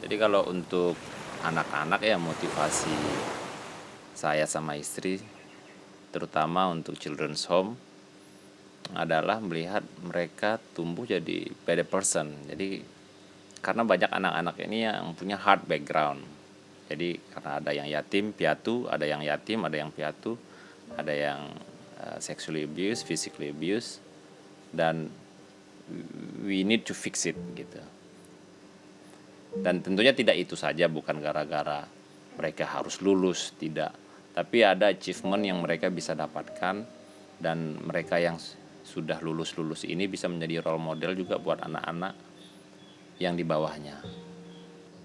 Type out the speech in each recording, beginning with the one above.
Jadi kalau untuk anak-anak ya motivasi saya sama istri, terutama untuk children's home, adalah melihat mereka tumbuh jadi better person. Jadi karena banyak anak-anak ini yang punya hard background. Jadi karena ada yang yatim piatu, ada yang yatim, ada yang piatu, ada yang sexually abuse, physically abuse, dan we need to fix it gitu. Dan tentunya tidak itu saja, bukan gara-gara mereka harus lulus, tidak. Tapi ada achievement yang mereka bisa dapatkan, dan mereka yang sudah lulus ini bisa menjadi role model juga buat anak-anak yang di bawahnya.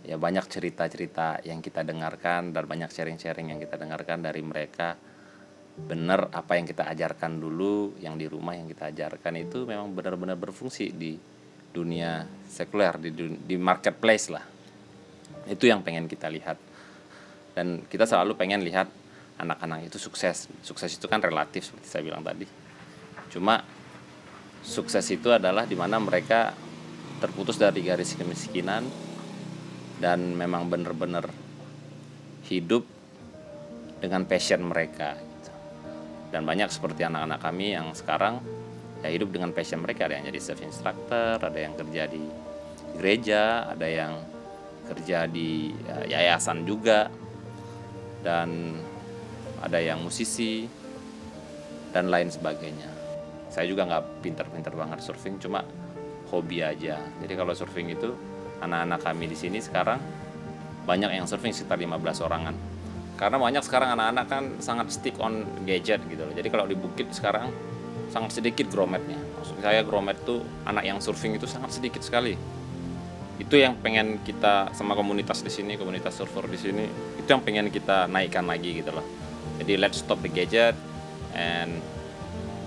Ya banyak cerita-cerita yang kita dengarkan dan banyak sharing-sharing yang kita dengarkan dari mereka. Benar apa yang kita ajarkan dulu, yang di rumah yang kita ajarkan itu memang benar-benar berfungsi di dunia sekuler, di marketplace lah. Itu yang pengen kita lihat. Dan kita selalu pengen lihat anak-anak itu sukses. Sukses itu kan relatif seperti saya bilang tadi. Cuma sukses itu adalah di mana mereka terputus dari garis kemiskinan dan memang benar-benar hidup dengan passion mereka. Dan banyak seperti anak-anak kami yang sekarang ya hidup dengan passion mereka. Ada yang jadi chef instructor, ada yang kerja di gereja, ada yang kerja di yayasan juga, dan ada yang musisi dan lain sebagainya. Saya juga nggak pintar-pintar banget surfing, cuma hobi aja. Jadi kalau surfing itu anak-anak kami di sini sekarang banyak yang surfing, sekitar 15 orangan. Karena banyak sekarang anak-anak kan sangat stick on gadget gitu loh. Jadi kalau di bukit sekarang sangat sedikit grometnya. Maksud saya gromet tuh anak yang surfing itu sangat sedikit sekali. Itu yang pengen kita sama komunitas di sini, komunitas surfer di sini, itu yang pengen kita naikkan lagi gitu loh. Jadi let's stop the gadget and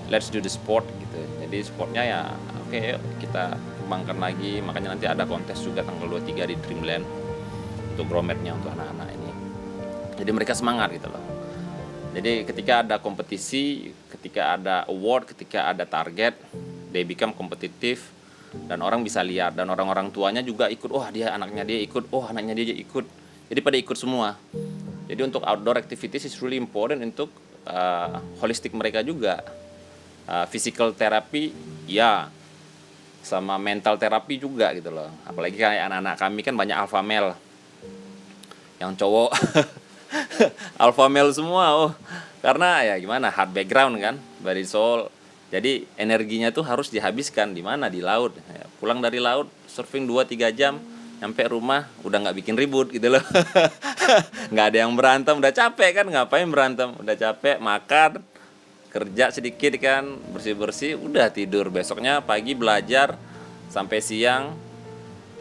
let's do the sport gitu. Jadi sportnya ya oke, kita kembangkan lagi. Makanya nanti ada kontes juga tanggal 23 di Dreamland untuk grometnya untuk anak-anak ini. Jadi mereka semangat gitu loh. Jadi ketika ada kompetisi, ketika ada award, ketika ada target, they become kompetitif dan orang bisa lihat, dan orang-orang tuanya juga ikut. Oh dia anaknya dia ikut, oh anaknya dia ikut. Jadi pada ikut semua. Jadi untuk outdoor activities is really important untuk holistik mereka juga. Physical therapy ya, sama mental therapy juga gitu loh. Apalagi kayak anak-anak kami kan banyak alpha male, yang cowok alpha male semua. Oh karena ya gimana, hard background kan, body soul. Jadi energinya tuh harus dihabiskan di mana, di laut. Pulang dari laut surfing 2-3 jam, nyampe rumah udah nggak bikin ribut gitu loh. Nggak ada yang berantem, udah capek kan, ngapain berantem, udah capek, makan, kerja sedikit kan, bersih-bersih, udah tidur. Besoknya pagi belajar sampai siang,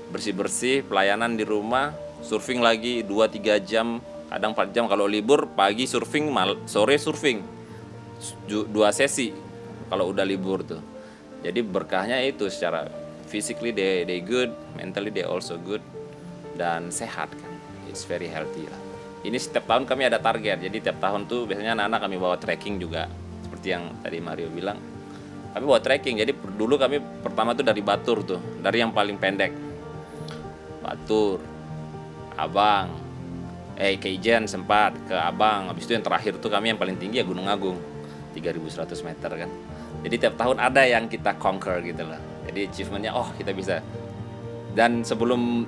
bersih-bersih, pelayanan di rumah, surfing lagi 2-3 jam, kadang 4 jam kalau libur. Pagi surfing, sore surfing, 2 sesi kalau udah libur tuh. Jadi berkahnya itu secara physically they good, mentally they also good, dan sehat kan, it's very healthy lah. Ini setiap tahun kami ada target. Jadi tiap tahun tuh biasanya anak-anak kami bawa trekking juga, seperti yang tadi Mario bilang, kami bawa trekking. Jadi dulu kami pertama tuh dari Batur tuh, dari yang paling pendek, Batur, Abang, Keijen sempat ke Abang. Habis itu yang terakhir tuh kami yang paling tinggi ya Gunung Agung, 3.100 meter kan. Jadi tiap tahun ada yang kita conquer gitu loh. Jadi achievementnya, oh kita bisa. Dan sebelum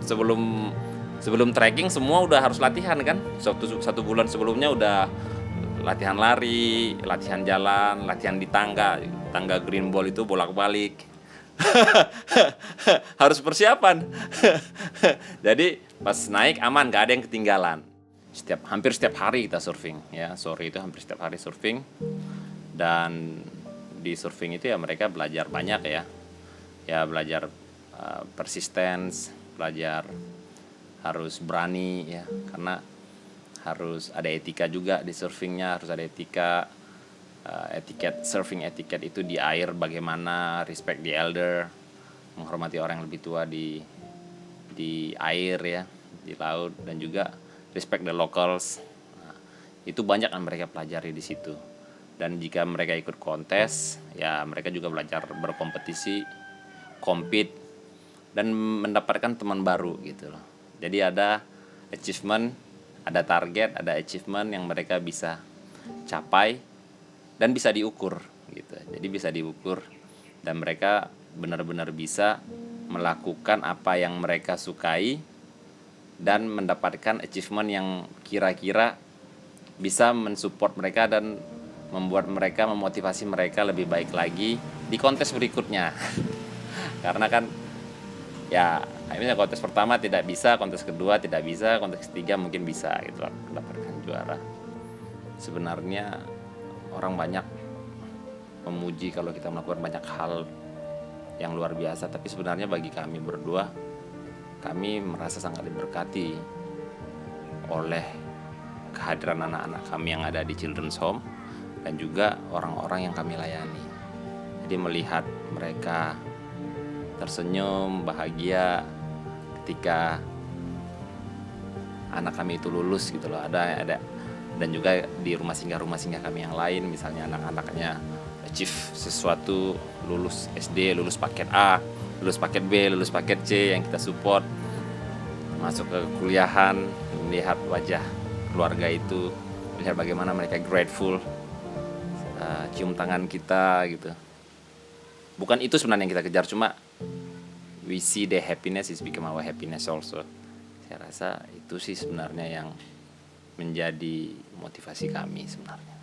trekking semua udah harus latihan kan. Satu bulan sebelumnya udah latihan lari, latihan jalan, latihan di tangga green ball itu bolak-balik. Harus persiapan. Jadi pas naik aman, gak ada yang ketinggalan. Hampir setiap hari kita surfing ya. Sore itu hampir setiap hari surfing. Dan di surfing itu ya mereka belajar banyak ya. Ya belajar persistence, belajar harus berani ya, karena harus ada etika juga di surfingnya, harus ada etika, surfing etiket itu di air bagaimana, respect the elder, menghormati orang yang lebih tua di air ya, di laut, dan juga respect the locals. Nah, itu banyak yang mereka pelajari di situ. Dan jika mereka ikut kontes, ya mereka juga belajar berkompetisi, compete, dan mendapatkan teman baru gitu loh. Jadi ada achievement, ada target, ada achievement yang mereka bisa capai dan bisa diukur gitu. Jadi bisa diukur dan mereka benar-benar bisa melakukan apa yang mereka sukai dan mendapatkan achievement yang kira-kira bisa mensupport mereka dan membuat mereka, memotivasi mereka lebih baik lagi di kontes berikutnya. Karena kan ya akhirnya kontes pertama tidak bisa, kontes kedua tidak bisa, kontes ketiga mungkin bisa gitu loh, mendapatkan juara. Sebenarnya orang banyak memuji kalau kita melakukan banyak hal yang luar biasa, tapi sebenarnya bagi kami berdua, kami merasa sangat diberkati oleh kehadiran anak-anak kami yang ada di Children's Home dan juga orang-orang yang kami layani. Jadi melihat mereka tersenyum, bahagia ketika anak kami itu lulus gitu loh. Ada dan juga di rumah singgah kami yang lain, misalnya anak-anaknya achieve sesuatu, lulus SD, lulus paket A, lulus paket B, lulus paket C yang kita support, masuk ke kuliahan, melihat wajah keluarga itu, melihat bagaimana mereka grateful, cium tangan kita gitu. Bukan itu sebenarnya yang kita kejar, cuma we see the happiness is become our happiness also. Saya rasa itu sih sebenarnya yang menjadi motivasi kami sebenarnya.